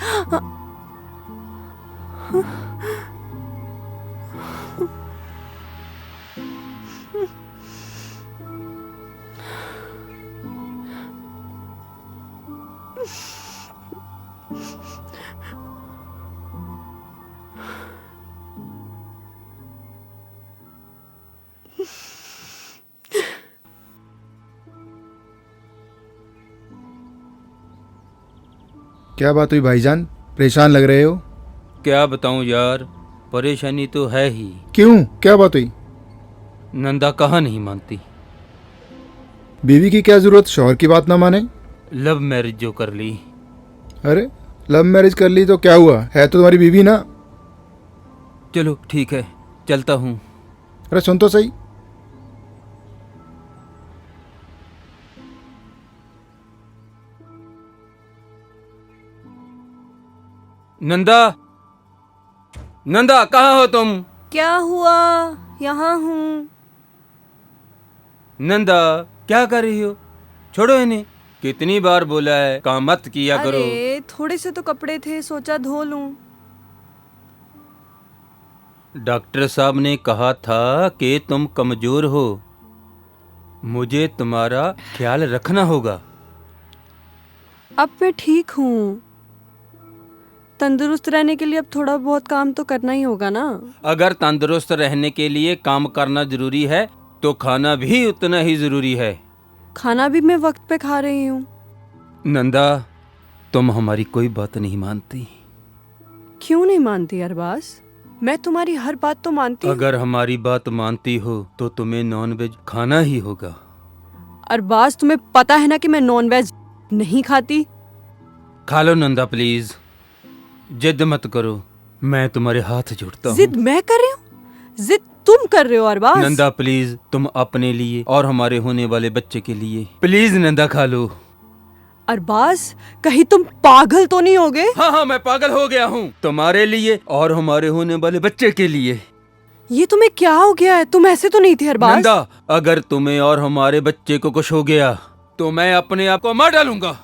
Speaker 7: क्या बात हुई भाईजान, परेशान लग रहे हो?
Speaker 1: क्या बताऊं यार, परेशानी तो है ही।
Speaker 7: क्यों, क्या बात हुई?
Speaker 1: नंदा कहाँ नहीं मानती।
Speaker 7: बीवी की क्या जरूरत शौहर की बात ना माने?
Speaker 1: लव मैरिज जो कर ली।
Speaker 7: अरे लव मैरिज कर ली तो क्या हुआ, है तो तुम्हारी बीवी ना।
Speaker 1: चलो ठीक है, चलता हूँ।
Speaker 7: अरे सुन तो सही।
Speaker 1: नंदा, नंदा कहाँ हो तुम?
Speaker 3: क्या हुआ? यहाँ हूँ।
Speaker 1: नंदा क्या कर रही हो? छोड़ो इन्हें। कितनी बार बोला है काम मत किया करो।
Speaker 3: अरे थोड़े से तो कपड़े थे, सोचा धो लूं।
Speaker 1: डॉक्टर साहब ने कहा था कि तुम कमजोर हो, मुझे तुम्हारा ख्याल रखना होगा।
Speaker 3: अब मैं ठीक हूँ। तंदुरुस्त रहने के लिए अब थोड़ा बहुत काम तो करना ही होगा ना।
Speaker 1: अगर तंदुरुस्त रहने के लिए काम करना जरूरी है तो खाना भी उतना ही जरूरी है।
Speaker 3: खाना भी मैं वक्त पे खा रही हूँ।
Speaker 1: नंदा, तुम हमारी कोई बात नहीं मानती।
Speaker 3: क्यों नहीं मानती अरबाज? मैं तुम्हारी हर बात तो मानती हूँ।
Speaker 1: अगर हमारी बात मानती हो तो तुम्हें नॉनवेज खाना ही होगा।
Speaker 3: अरबाज, तुम्हें पता है ना कि मैं नॉनवेज नहीं खाती।
Speaker 1: खा लो नंदा प्लीज, जिद मत करो, मैं तुम्हारे हाथ जोड़ता हूँ।
Speaker 3: जिद मैं कर रही हूँ? जिद तुम कर रहे हो अरबाज।
Speaker 1: नंदा प्लीज, तुम अपने लिए और हमारे होने वाले बच्चे के लिए प्लीज नंदा खा लो।
Speaker 3: अरबाज, कहीं तुम पागल तो नहीं हो गए?
Speaker 1: हाँ, मैं पागल हो गया हूँ तुम्हारे लिए और हमारे होने वाले बच्चे के लिए।
Speaker 3: ये तुम्हें क्या हो गया है? तुम ऐसे तो नहीं थे अरबाज।
Speaker 1: नंदा, अगर तुम्हें और हमारे बच्चे को कुछ हो गया तो मैं अपने आप को मार डालूंगा।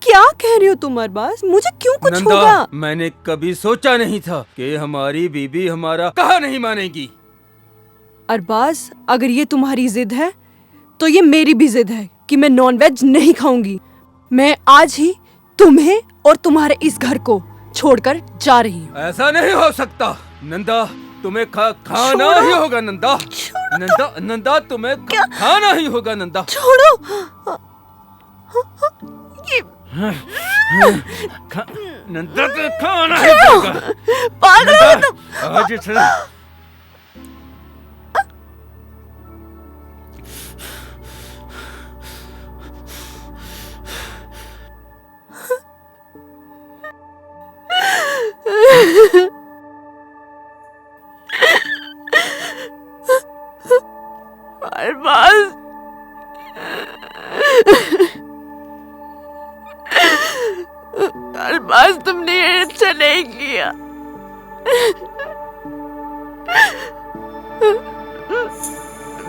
Speaker 3: क्या कह रही हो तुम अरबाज? मुझे क्यों कुछ
Speaker 1: नंदा,
Speaker 3: होगा?
Speaker 1: मैंने कभी सोचा नहीं था कि हमारी बीबी हमारा कहा नहीं मानेगी।
Speaker 3: अरबाज, अगर ये तुम्हारी जिद है तो ये मेरी भी जिद है कि मैं नॉनवेज नहीं खाऊंगी। मैं आज ही तुम्हें और तुम्हारे इस घर को छोड़कर जा रही हूँ।
Speaker 1: ऐसा नहीं हो सकता नंदा, तुम्हें खाना ही होगा नंदा। नंदा, नंदा तुम्हें खाना ही होगा नंदा।
Speaker 3: छोड़ो। ये
Speaker 1: नंदा को खाना ही होगा।
Speaker 3: पागल हो तुम।
Speaker 1: आज से
Speaker 3: अरबाज, अरबाज, तुमने ये अच्छा नहीं किया।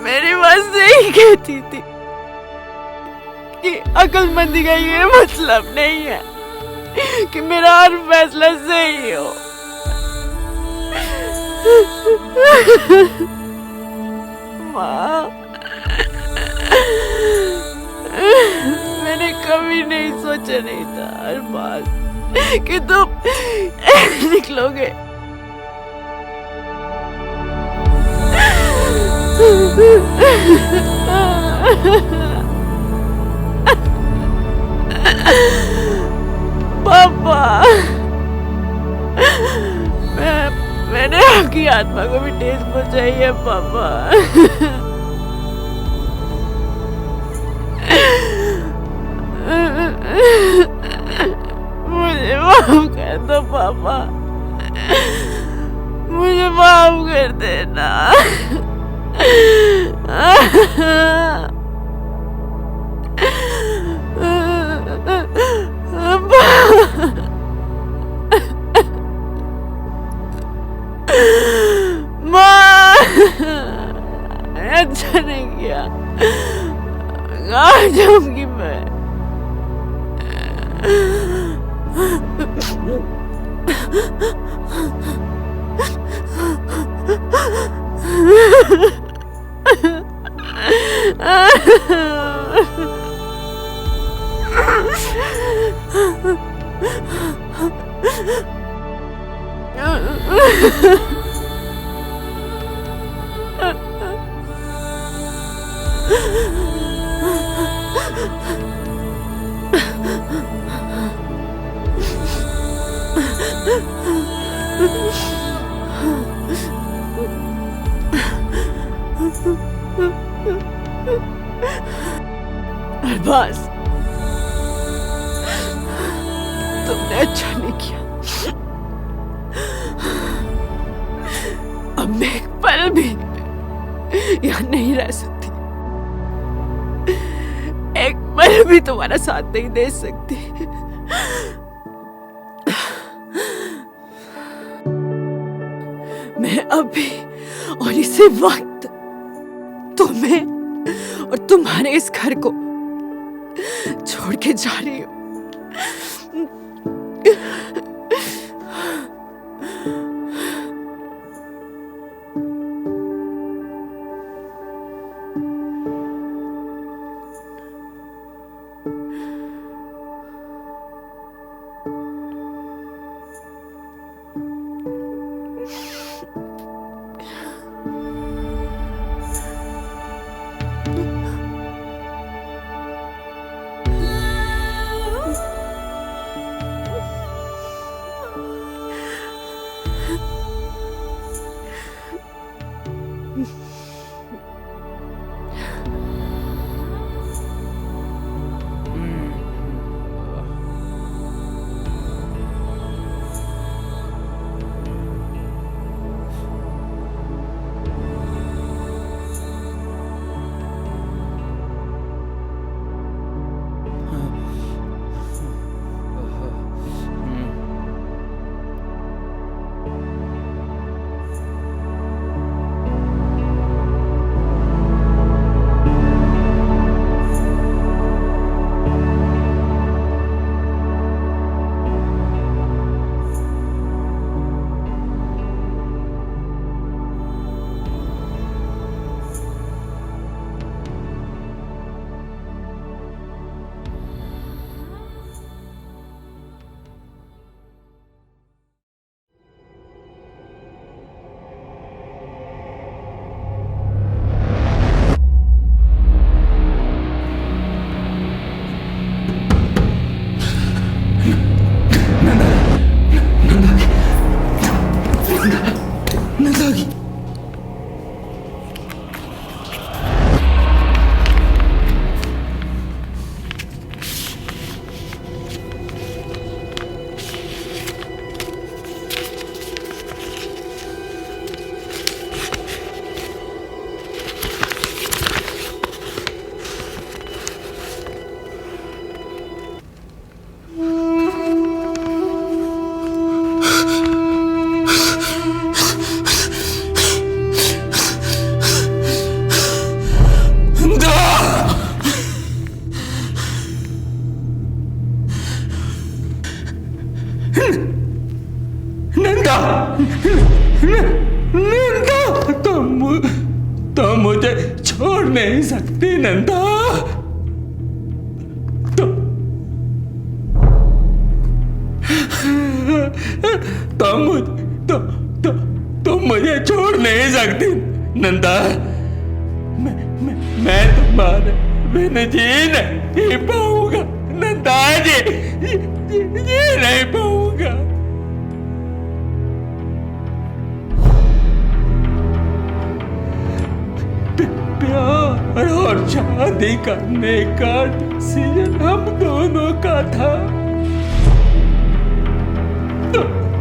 Speaker 3: मेरी माँ सही कहती थी कि अक्लमंदी का ये मतलब नहीं है कि मेरा हर फैसला सही हो। माँ, मैंने कभी नहीं सोचा नहीं था अरबाज कि तुम निकलोगे। पापा, मैंने आपकी आत्मा को भी ठेस पहुंचाई है पापा। मुझे माफ कर दो पापा, मुझे माफ कर देना। माँ, अच्छा नहीं किया, आ जाऊंगी मैं। अरबाज, तुमने अच्छा नहीं किया। अब मैं एक पल भी यहाँ नहीं रह सकती, एक पल भी तुम्हारा साथ नहीं दे सकती। मैं अभी और इसी वक्त तुम्हें और तुम्हारे इस घर को छोड़ के जा रही हूँ।
Speaker 12: तुम मुझे छोड़ नहीं सकती नंदा। तुम मुझे छोड़ नहीं सकती नंदा। मैं तुम्हारे बिना जी नहीं पाऊंगा नंदा जी नहीं पाऊंगा। प्यार और शादी करने का डिसीजन हम दोनों का था,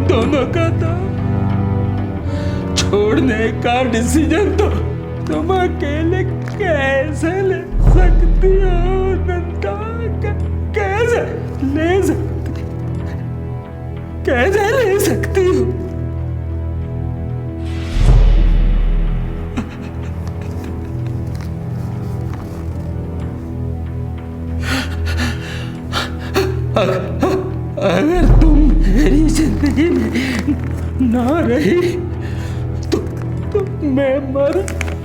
Speaker 12: दोनों का था। छोड़ने का डिसीजन तो तुम अकेले कैसे ले सकती हो नंदा? कैसे ले सकती हो? अगर तुम मेरी जिंदगी में ना रही तो मैं मर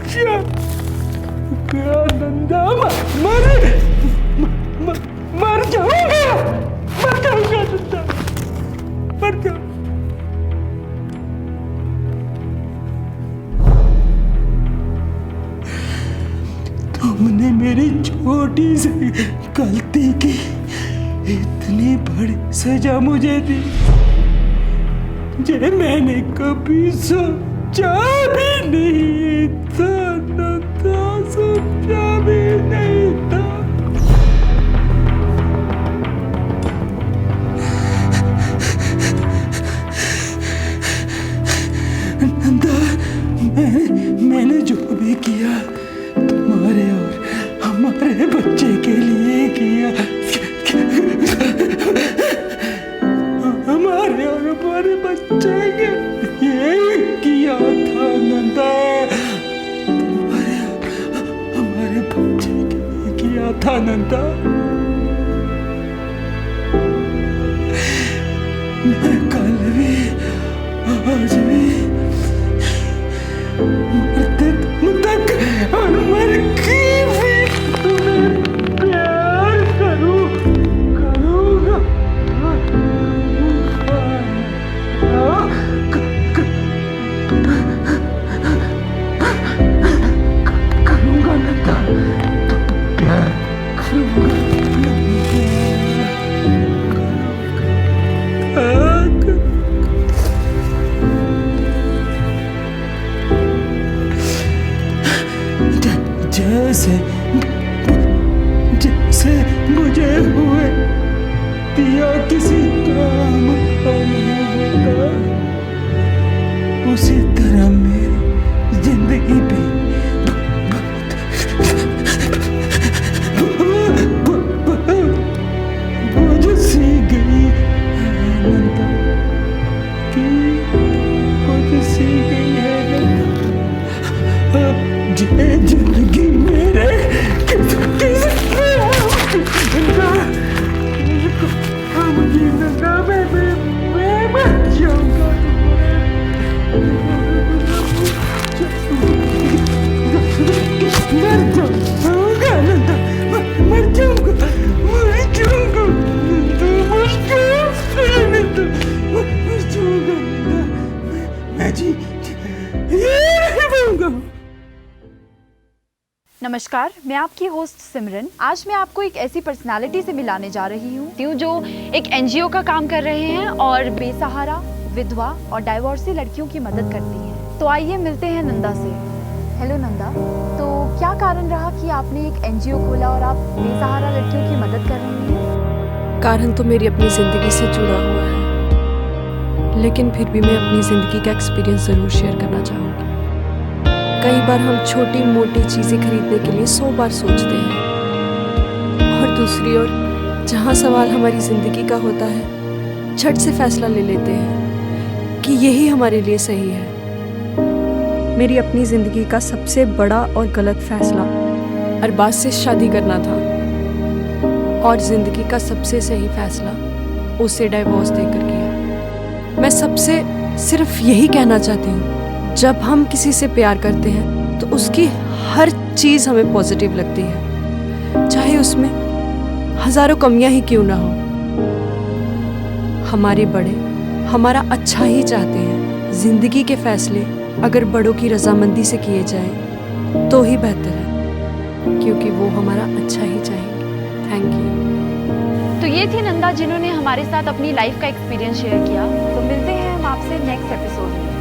Speaker 12: जाऊंगा नंदा, मर जाऊंगा नंदा, मर जाऊंगा। तुमने मेरी छोटी सी गलती की इतनी बड़ी सजा मुझे दी, जे मैंने कभी सोचा भी नहीं था नंदा, सोचा भी नहीं था। नंदा, मैंने जो भी किया तुम्हारे और हमारे बच्चे के लिए किया, हमारे और हमारे बच्चे के ये किया था नंदा, हमारे बच्चे के लिए किया था नंदा। मैं कल भी आज भी मरते दम तक और मर के भी तुम्हें प्यार करूँगा। करूँगा नंदा, प्यार करूँगा। जैसे मुझे हुए दिया किसी काम का नहीं होता, उसी तरह मेरी जिंदगी भी बुझ सी गई है नंदा, कि बुझ सी गई है नंदा। अब जिंदगी मेरे मैं मर जाऊंगा, नंदा, मर जाऊंगा मैं जी नहीं पाऊंगा।
Speaker 13: नमस्कार, मैं आपकी होस्ट सिमरन। आज मैं आपको एक ऐसी पर्सनालिटी से मिलाने जा रही हूँ जो एक एनजीओ का काम कर रहे हैं और बेसहारा, विधवा और डाइवोर्सी लड़कियों की मदद करती हैं। तो आइए मिलते हैं नंदा से। हेलो नंदा, तो क्या कारण रहा कि आपने एक एनजीओ खोला और आप बेसहारा लड़कियों की मदद कर रही हैं?
Speaker 3: कारण तो मेरी अपनी ज़िंदगी से जुड़ा हुआ है, लेकिन फिर भी मैं अपनी ज़िंदगी का एक्सपीरियंस ज़रूर शेयर करना चाहूँगी। कई बार हम छोटी मोटी चीज़ें खरीदने के लिए 100 बार सोचते हैं, और दूसरी ओर जहाँ सवाल हमारी ज़िंदगी का होता है, झट से फैसला ले लेते हैं कि यही हमारे लिए सही है। मेरी अपनी ज़िंदगी का सबसे बड़ा और गलत फैसला अरबाज से शादी करना था, और ज़िंदगी का सबसे सही फैसला उसे डाइवोर्स देकर किया। मैं सबसे सिर्फ यही कहना चाहती हूँ, जब हम किसी से प्यार करते हैं तो उसकी हर चीज़ हमें पॉजिटिव लगती है, चाहे उसमें हज़ारों कमियां ही क्यों ना हो। हमारे बड़े हमारा अच्छा ही चाहते हैं। ज़िंदगी के फैसले अगर बड़ों की रजामंदी से किए जाए तो ही बेहतर है। क्योंकि वो हमारा अच्छा ही चाहेंगे। Thank you.
Speaker 13: तो ये थी नंदा जिन्होंने हमारे साथ अपनी लाइफ का एक्सपीरियंस शेयर किया। तो मिलते हैं हम आपसे नेक्स्ट एपिसोड में।